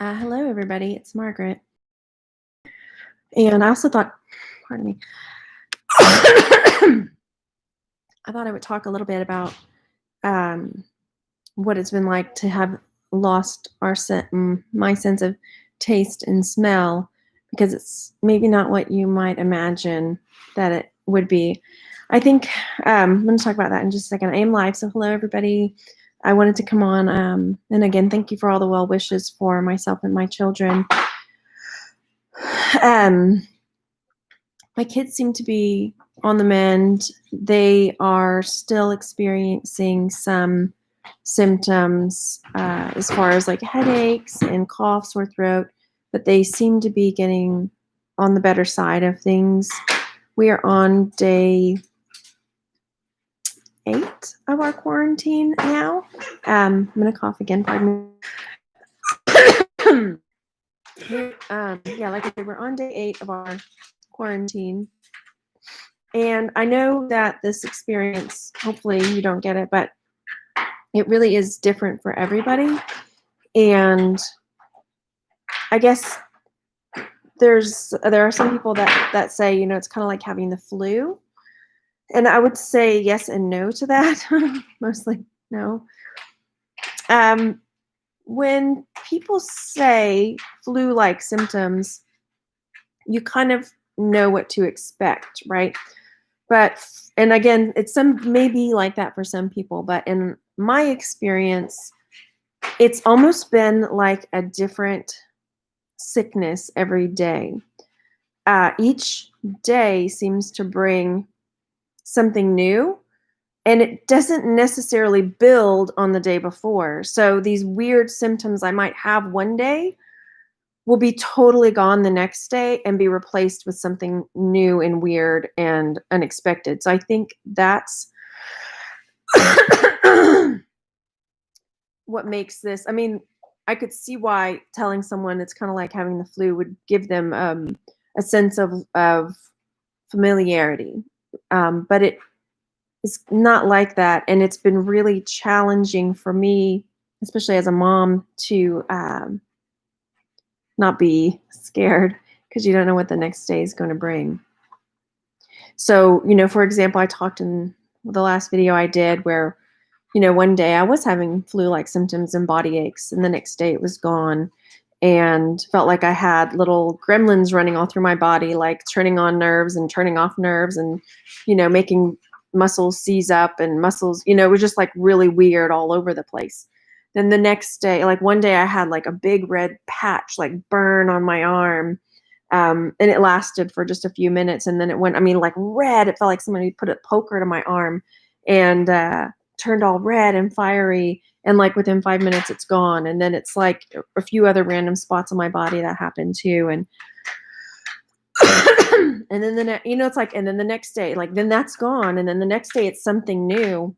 Hello, everybody. It's Margaret. And I also thought, pardon me, I thought I would talk a little bit about um, what it's been like to have lost my sense of taste and smell, because it's maybe not what you might imagine that it would be. I think I'm going to talk about that in just a second. I am live, so hello, everybody. I wanted to come on, and again, thank you for all the well wishes for myself and my children. My kids seem to be on the mend. They are still experiencing some symptoms as far as like headaches and cough, sore throat, but they seem to be getting on the better side of things. We are on day 8 of our quarantine now. I'm going to cough again, pardon me. Yeah, like I said, we're on day 8 of our quarantine. And I know that this experience, hopefully you don't get it, but it really is different for everybody. And I guess there are some people that say, it's kind of like having the flu. And I would say yes and no to that. Mostly no. When people say flu-like symptoms, you kind of know what to expect, right? And again, it's maybe like that for some people, but in my experience, it's almost been like a different sickness every day. Each day seems to bring something new, and it doesn't necessarily build on the day before. So these weird symptoms I might have one day will be totally gone the next day and be replaced with something new and weird and unexpected. So I think that's what makes this. I mean, I could see why telling someone it's kind of like having the flu would give them a sense of familiarity. But it is not like that. And it's been really challenging for me, especially as a mom, to not be scared, because you don't know what the next day is going to bring. So, for example, I talked in the last video I did where, one day I was having flu-like symptoms and body aches, and the next day it was gone, and felt like I had little gremlins running all through my body, like turning on nerves and turning off nerves, and, making muscles seize up and muscles, it was just like really weird all over the place. Then the next day, like one day I had like a big red patch, like burn on my arm. And it lasted for just a few minutes. And then it went, like red. It felt like somebody put a poker to my arm and turned all red and fiery. And like within 5 minutes, it's gone. And then it's like a few other random spots on my body that happened too. And and then it's like, and then the next day, like, then that's gone. And then the next day it's something new.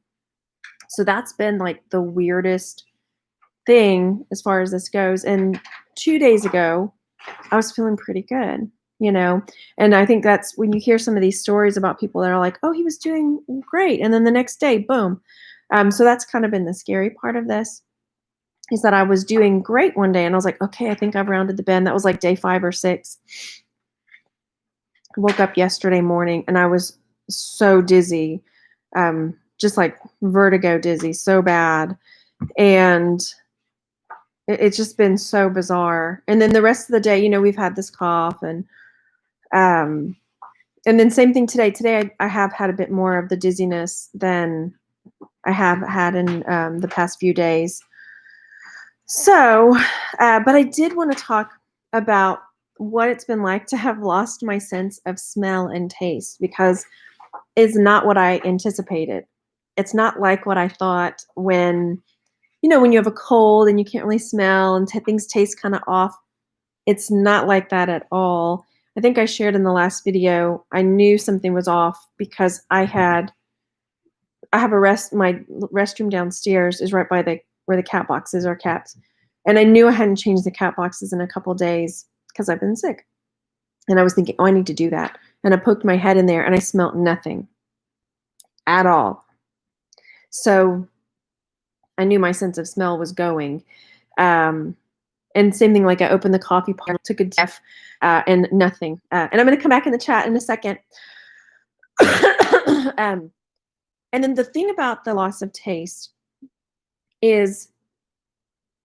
So that's been like the weirdest thing as far as this goes. And 2 days ago, I was feeling pretty good, and I think that's when you hear some of these stories about people that are like, oh, he was doing great. And then the next day, boom. So that's kind of been the scary part of this, is that I was doing great one day and I was like, okay, I think I've rounded the bend. That was like day 5 or 6. I woke up yesterday morning and I was so dizzy, just like vertigo dizzy, so bad. And it's just been so bizarre. And then the rest of the day, we've had this cough and then same thing today. Today I have had a bit more of the dizziness than I have had in the past few days. So, but I did want to talk about what it's been like to have lost my sense of smell and taste, because it's not what I anticipated. It's not like what I thought when you have a cold and you can't really smell and things taste kind of off. It's not like that at all. I think I shared in the last video, I knew something was off because I have my restroom downstairs is right by where the cat boxes are kept. And I knew I hadn't changed the cat boxes in a couple days because I've been sick. And I was thinking, oh, I need to do that. And I poked my head in there and I smelled nothing at all. So I knew my sense of smell was going. And same thing, like I opened the coffee pot, took a diff, and nothing. And I'm going to come back in the chat in a second. And then the thing about the loss of taste is,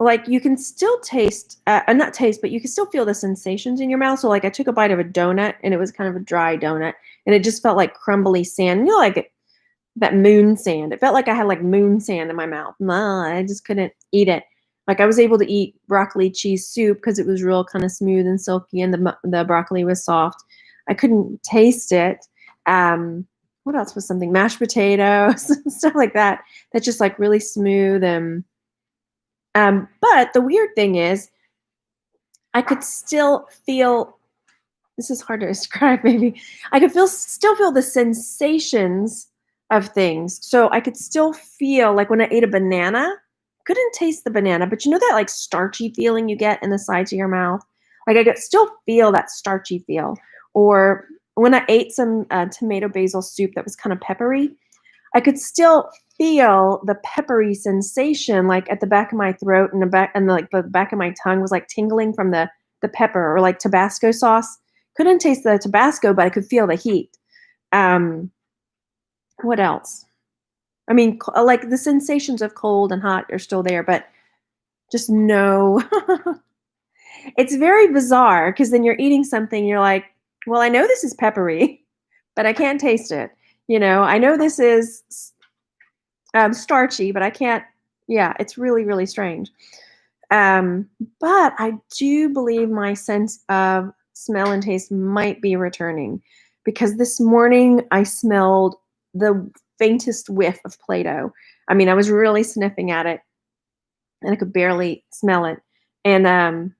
like, you can still taste, not taste, but you can still feel the sensations in your mouth. So like I took a bite of a donut and it was kind of a dry donut and it just felt like crumbly sand. You know, like that moon sand. It felt like I had like moon sand in my mouth. I just couldn't eat it. Like I was able to eat broccoli cheese soup because it was real kind of smooth and silky and the broccoli was soft. I couldn't taste it. What else was something? Mashed potatoes, stuff like that. That's just like really smooth. And but the weird thing is I could still feel, this is hard to describe maybe. I could still feel the sensations of things. So I could still feel, like when I ate a banana, couldn't taste the banana, but you know that like starchy feeling you get in the sides of your mouth? Like I could still feel that starchy feel. Or when I ate some tomato basil soup that was kind of peppery, I could still feel the peppery sensation, like at the back of my throat and the back of my tongue was like tingling from the pepper, or like Tabasco sauce. Couldn't taste the Tabasco, but I could feel the heat. What else? I mean, like the sensations of cold and hot are still there, but just no. It's very bizarre because then you're eating something, you're like, well, I know this is peppery, but I can't taste it. You know, I know this is starchy, but I can't. Yeah, it's really, really strange. But I do believe my sense of smell and taste might be returning, because this morning I smelled the faintest whiff of Play-Doh. I mean, I was really sniffing at it and I could barely smell it. And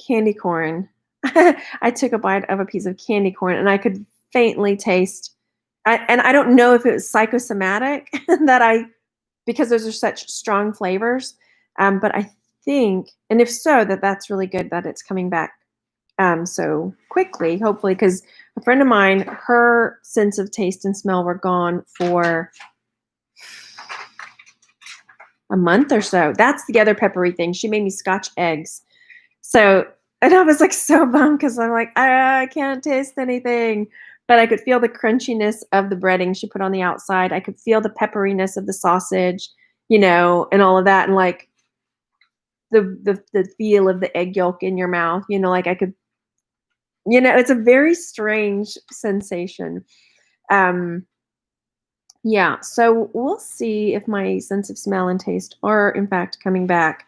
candy corn. I took a bite of a piece of candy corn and I could faintly taste, and I don't know if it was psychosomatic because those are such strong flavors. But I think, and if so, that's really good that it's coming back so quickly, hopefully, because a friend of mine, her sense of taste and smell were gone for a month or so. That's the other peppery thing. She made me Scotch eggs. So, and I was like so bummed because I'm like, I can't taste anything. But I could feel the crunchiness of the breading she put on the outside. I could feel the pepperiness of the sausage, you know, and all of that. And like the feel of the egg yolk in your mouth, you know, like I could, you know, it's a very strange sensation. Yeah, so we'll see if my sense of smell and taste are in fact coming back.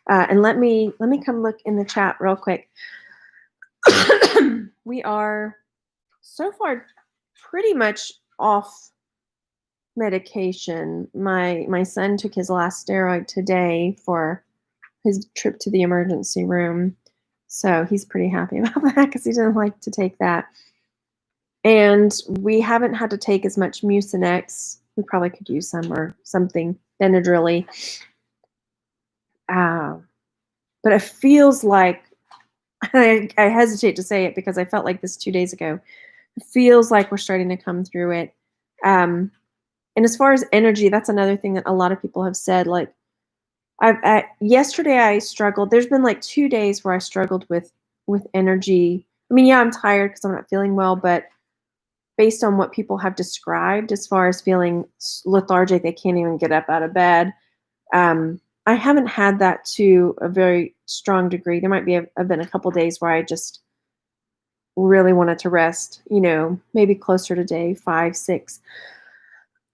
And let me come look in the chat real quick. We are so far pretty much off medication. My son took his last steroid today for his trip to the emergency room. So he's pretty happy about that because he didn't like to take that. And we haven't had to take as much Mucinex. We probably could use some or something, Benadryl. But it feels like, I hesitate to say it because I felt like this 2 days ago. It feels like we're starting to come through it. And as far as energy, that's another thing that a lot of people have said. Like, yesterday I struggled. There's been like 2 days where I struggled with energy. I mean, yeah, I'm tired because I'm not feeling well, but based on what people have described as far as feeling lethargic, they can't even get up out of bed. I haven't had that to a very strong degree. There might have been a couple days where I just really wanted to rest, you know, maybe closer to day 5, 6.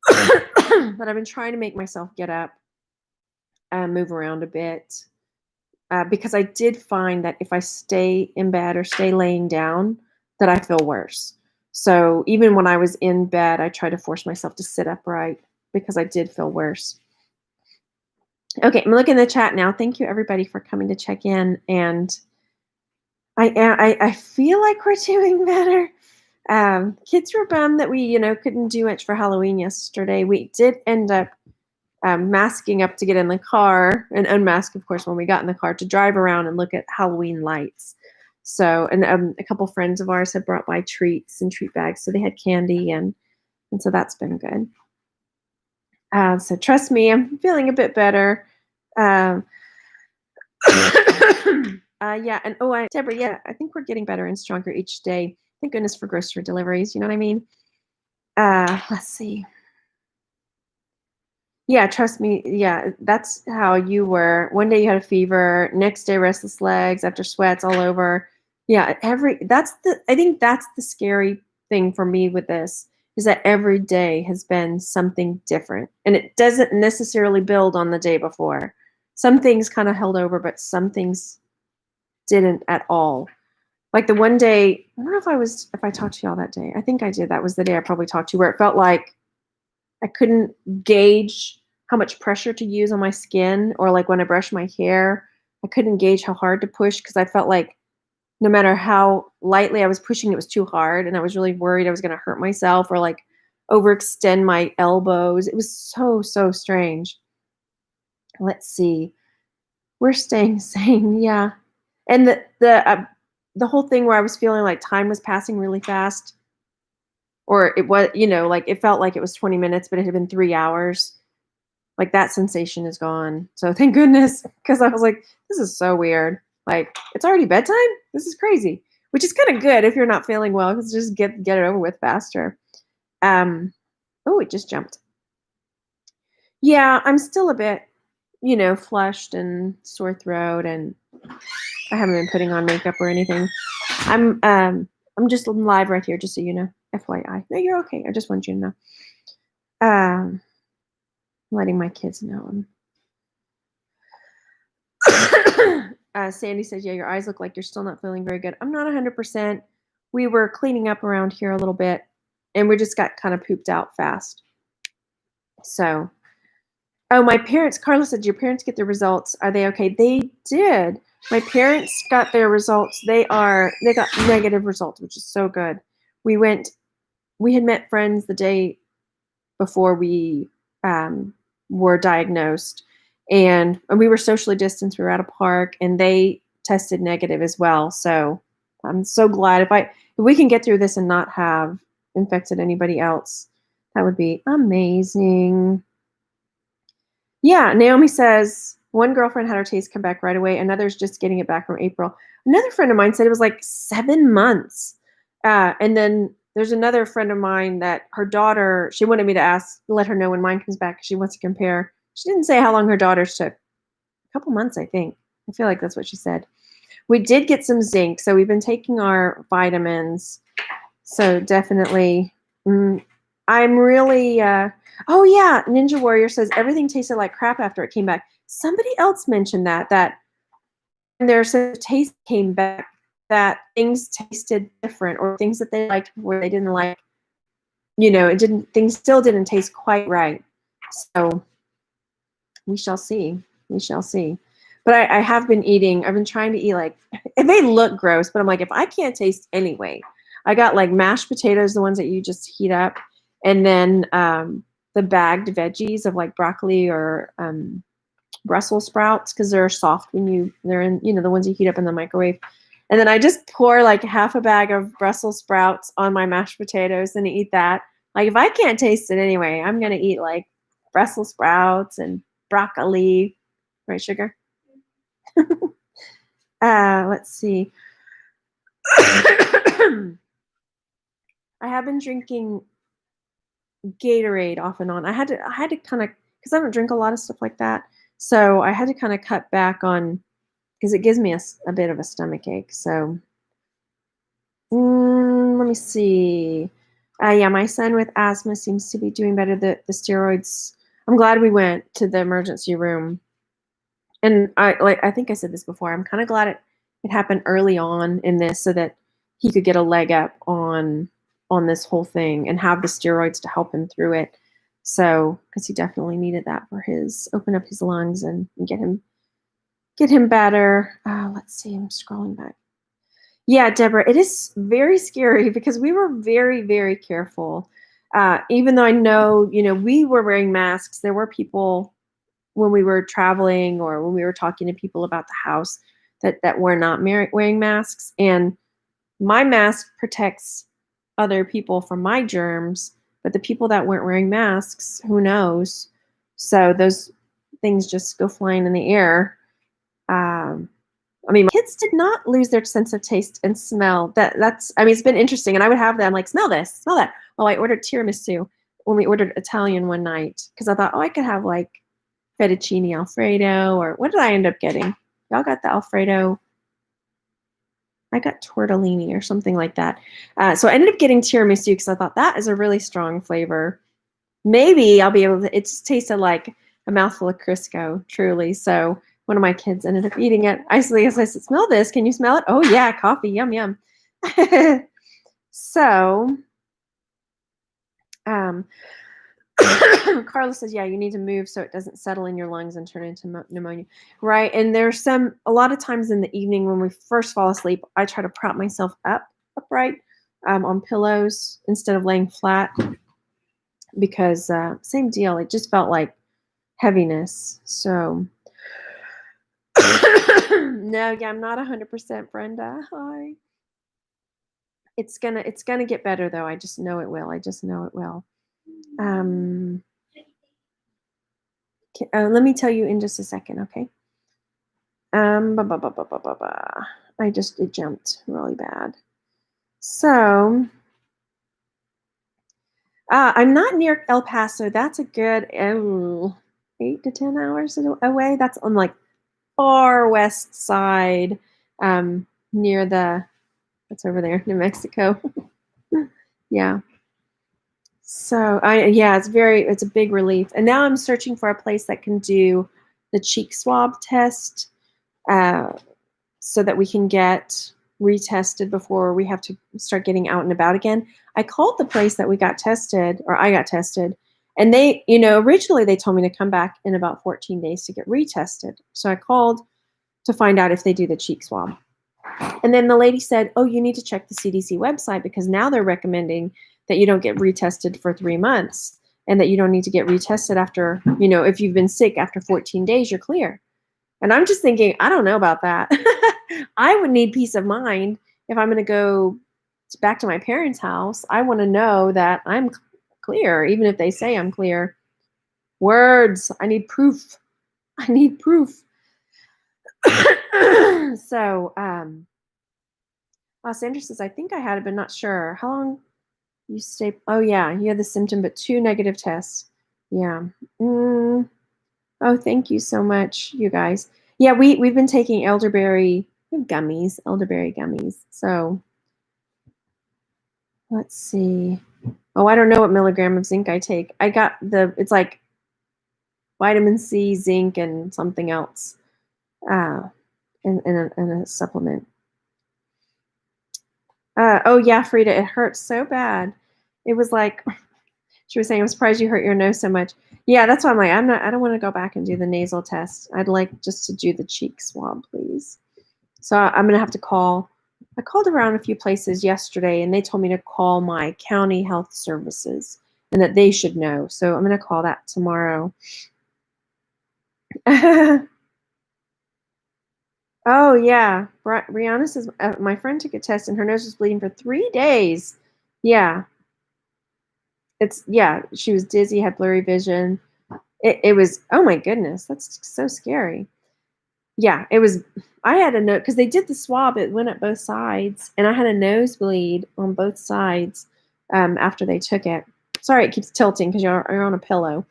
But I've been trying to make myself get up and move around a bit, because I did find that if I stay in bed or stay laying down, that I feel worse. So even when I was in bed, I tried to force myself to sit upright because I did feel worse. Okay, I'm looking in the chat now. Thank you everybody for coming to check in, and I feel like we're doing better. Kids were bummed that we, you know, couldn't do much for Halloween yesterday. We did end up masking up to get in the car, and unmask, of course, when we got in the car to drive around and look at Halloween lights. So, and a couple friends of ours had brought by treats and treat bags, so they had candy, and so that's been good. So trust me, I'm feeling a bit better. Yeah, and Deborah, yeah, I think we're getting better and stronger each day. Thank goodness for grocery deliveries. You know what I mean? Let's see. Yeah, trust me. Yeah, that's how you were. One day you had a fever, next day restless legs after sweats all over. Yeah, I think that's the scary thing for me with this is that every day has been something different. And it doesn't necessarily build on the day before. Some things kind of held over, but some things didn't at all. Like the one day, I don't know if I talked to y'all that day. I think I did. That was the day I probably talked to you where it felt like I couldn't gauge how much pressure to use on my skin, or like when I brush my hair, I couldn't gauge how hard to push because I felt like no matter how lightly I was pushing, it was too hard. And I was really worried I was going to hurt myself or like overextend my elbows. It was so, so strange. Let's see. We're staying sane. Yeah. And the whole thing where I was feeling like time was passing really fast, or it was, like it felt like it was 20 minutes, but it had been 3 hours. Like that sensation is gone. So thank goodness, because I was like, this is so weird. Like it's already bedtime. This is crazy, which is kind of good if you're not feeling well, because just get it over with faster. Oh, it just jumped. Yeah, I'm still a bit, flushed and sore throat, and I haven't been putting on makeup or anything. I'm just live right here, just so you know. FYI. No, you're okay. I just want you to know. Letting my kids know. Sandy says, yeah, your eyes look like you're still not feeling very good. I'm not 100%. We were cleaning up around here a little bit, and we just got kind of pooped out fast. So, my parents, Carla said, your parents get their results. Are they okay? They did. My parents got their results. They got negative results, which is so good. We had met friends the day before we were diagnosed, and we were socially distanced. We were at a park, and they tested negative as well. So I'm so glad if we can get through this and not have infected anybody else, that would be amazing. Yeah, Naomi says one girlfriend had her taste come back right away. Another's just getting it back from April. Another friend of mine said it was like 7 months. And then there's another friend of mine that her daughter, she wanted me to let her know when mine comes back. She wants to compare. She didn't say how long her daughter's took. A couple months, I think. I feel like that's what she said. We did get some zinc, so we've been taking our vitamins. So definitely, I'm really, oh yeah, Ninja Warrior says everything tasted like crap after it came back. Somebody else mentioned that their taste came back, that things tasted different, or things that they liked where they didn't like, things still didn't taste quite right. So we shall see. We shall see. But I have been eating, I've been trying to eat it may look gross, but I'm like, if I can't taste anyway, I got like mashed potatoes, the ones that you just heat up, and then the bagged veggies of like broccoli or Brussels sprouts, because they're soft when they're in, the ones you heat up in the microwave. And then I just pour like half a bag of Brussels sprouts on my mashed potatoes and eat that. Like if I can't taste it anyway, I'm going to eat like Brussels sprouts and broccoli. Right, sugar? Let's see. I have bbeen drinking Gatorade off and on. I had to kind of, because I don't drink a lot of stuff like that. So I had to kind of cut back on, because it gives me a bit of a stomach ache. So let me see. Yeah, my son with asthma seems to be doing better. The steroids, I'm glad we went to the emergency room. And I think I said this before, I'm kind of glad it happened early on in this so that he could get a leg up on this whole thing and have the steroids to help him through it. So, because he definitely needed that for open up his lungs and get him better. Let's see, I'm scrolling back. Yeah, Deborah, it is very scary because we were very, very careful. Even though I know, we were wearing masks, there were people when we were traveling or when we were talking to people about the house that were not wearing masks. And my mask protects other people from my germs, but the people that weren't wearing masks, who knows? So those things just go flying in the air. I mean, my kids did not lose their sense of taste and smell. That's I mean, it's been interesting. And I would have them like, smell this, smell that. Well, I ordered tiramisu when we ordered Italian one night because I thought, oh, I could have like fettuccine Alfredo, or what did I end up getting? Y'all got the Alfredo. I got tortellini or something like that. So I ended up getting tiramisu because I thought that is a really strong flavor. Maybe I'll be able to, it just tasted like a mouthful of Crisco, truly. So one of my kids ended up eating it. I said, smell this. Can you smell it? Oh yeah, coffee, yum, yum. So, Carla says, yeah, you need to move so it doesn't settle in your lungs and turn into pneumonia. Right. And there's a lot of times in the evening when we first fall asleep, I try to prop myself upright on pillows instead of laying flat because same deal. It just felt like heaviness. So, no, yeah, I'm not 100%, Brenda. Hi. It's gonna get better though. I just know it will. Let me tell you in just a second, okay? It jumped really bad. So, I'm not near El Paso. That's a good 8 to 10 hours away. That's on like far west side, near that's over there, New Mexico. Yeah. So it's a big relief. And now I'm searching for a place that can do the cheek swab test, so that we can get retested before we have to start getting out and about again. I called the place that I got tested, and they, originally they told me to come back in about 14 days to get retested. So I called to find out if they do the cheek swab. And then the lady said, oh, you need to check the CDC website because now they're recommending that you don't get retested for 3 months and that you don't need to get retested after, if you've been sick after 14 days, you're clear. And I'm just thinking, I don't know about that. I would need peace of mind if I'm going to go back to my parents' house. I want to know that I'm clear, even if they say I'm clear. Words. I need proof. So, Sandra says, I think I had it, but not sure. How long you stay? Oh, yeah, you had the symptom, but 2 negative tests. Yeah. Oh, thank you so much, you guys. Yeah, we've been taking elderberry gummies. So let's see. Oh, I don't know what milligram of zinc I take. I got it's like vitamin C, zinc, and something else, in a supplement. Oh yeah, Frida, it hurts so bad. It was like she was saying, I'm surprised you hurt your nose so much. Yeah, that's why I'm like, I don't want to go back and do the nasal test. I'd like just to do the cheek swab, please. So I'm going to have to call. I called around a few places yesterday and they told me to call my county health services and that they should know. So I'm going to call that tomorrow. Oh yeah. Brianna says, my friend took a test and her nose was bleeding for 3 days. Yeah. She was dizzy, had blurry vision. It was, oh my goodness, that's so scary. Yeah, it was, I had a note because they did the swab, it went up both sides, and I had a nosebleed on both sides after they took it. Sorry, it keeps tilting because you're on a pillow.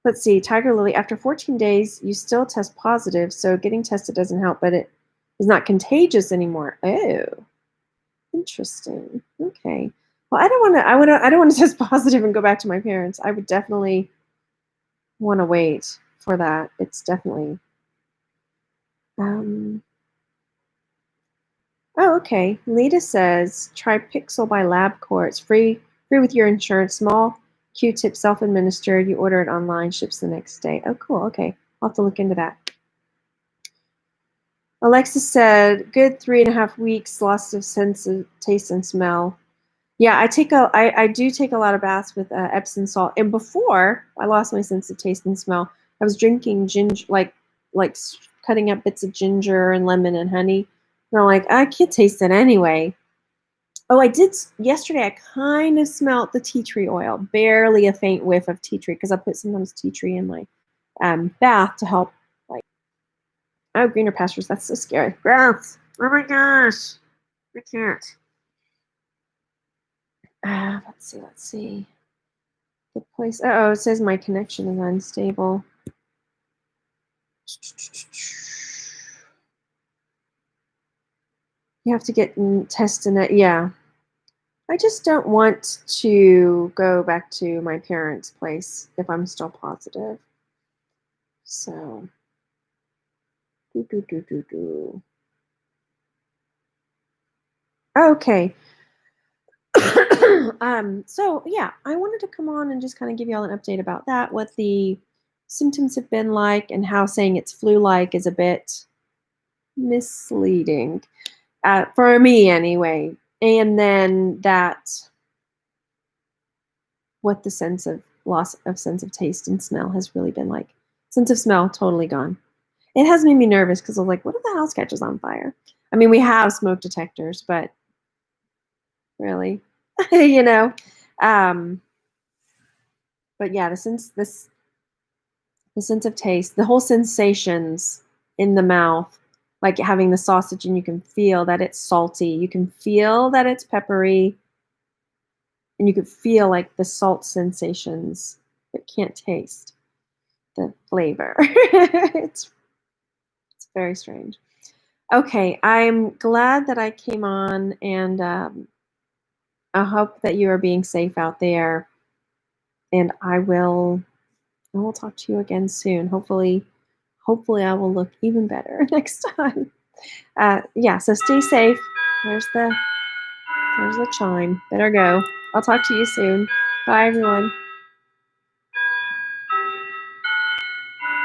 Let's see, Tiger Lily, after 14 days, you still test positive, so getting tested doesn't help, but it is not contagious anymore. Oh, interesting. Okay. Well, I don't want to test positive and go back to my parents. I would definitely want to wait for that. It's definitely oh, okay. Lita says try Pixel by LabCorp. It's free with your insurance. Small Q-tip, self-administered. You order it online, ships the next day. Oh, cool. Okay, I'll have to look into that. Alexis said good 3.5 weeks, loss of sense of taste and smell. Yeah, I do take a lot of baths with Epsom salt. And before I lost my sense of taste and smell, I was drinking ginger, like cutting up bits of ginger and lemon and honey. And I'm like, I can't taste it anyway. Oh, I did yesterday. I kind of smelled the tea tree oil, barely a faint whiff of tea tree because I put sometimes tea tree in my bath to help Oh, greener pastures. That's so scary. Gross. Oh my gosh. I can't. Let's see. The place. Oh, it says my connection is unstable. You have to get tested. Yeah. I just don't want to go back to my parents' place if I'm still positive. So, okay. So yeah, I wanted to come on and just kind of give you all an update about that, what the symptoms have been like, and how saying it's flu-like is a bit misleading, for me anyway. And then what the loss of sense of taste and smell has really been like. Sense of smell totally gone. It has made me nervous because I was like, what if the house catches on fire? I mean, we have smoke detectors, but really, you know. Um, but yeah, the sense of taste, the whole sensations in the mouth, like having the sausage and you can feel that it's salty, you can feel that it's peppery, and you could feel like the salt sensations, but can't taste the flavor. It's very strange. Okay, I'm glad that I came on, and I hope that you are being safe out there. And I will talk to you again soon. Hopefully I will look even better next time. Yeah, so stay safe. There's the chime. Better go. I'll talk to you soon. Bye, everyone.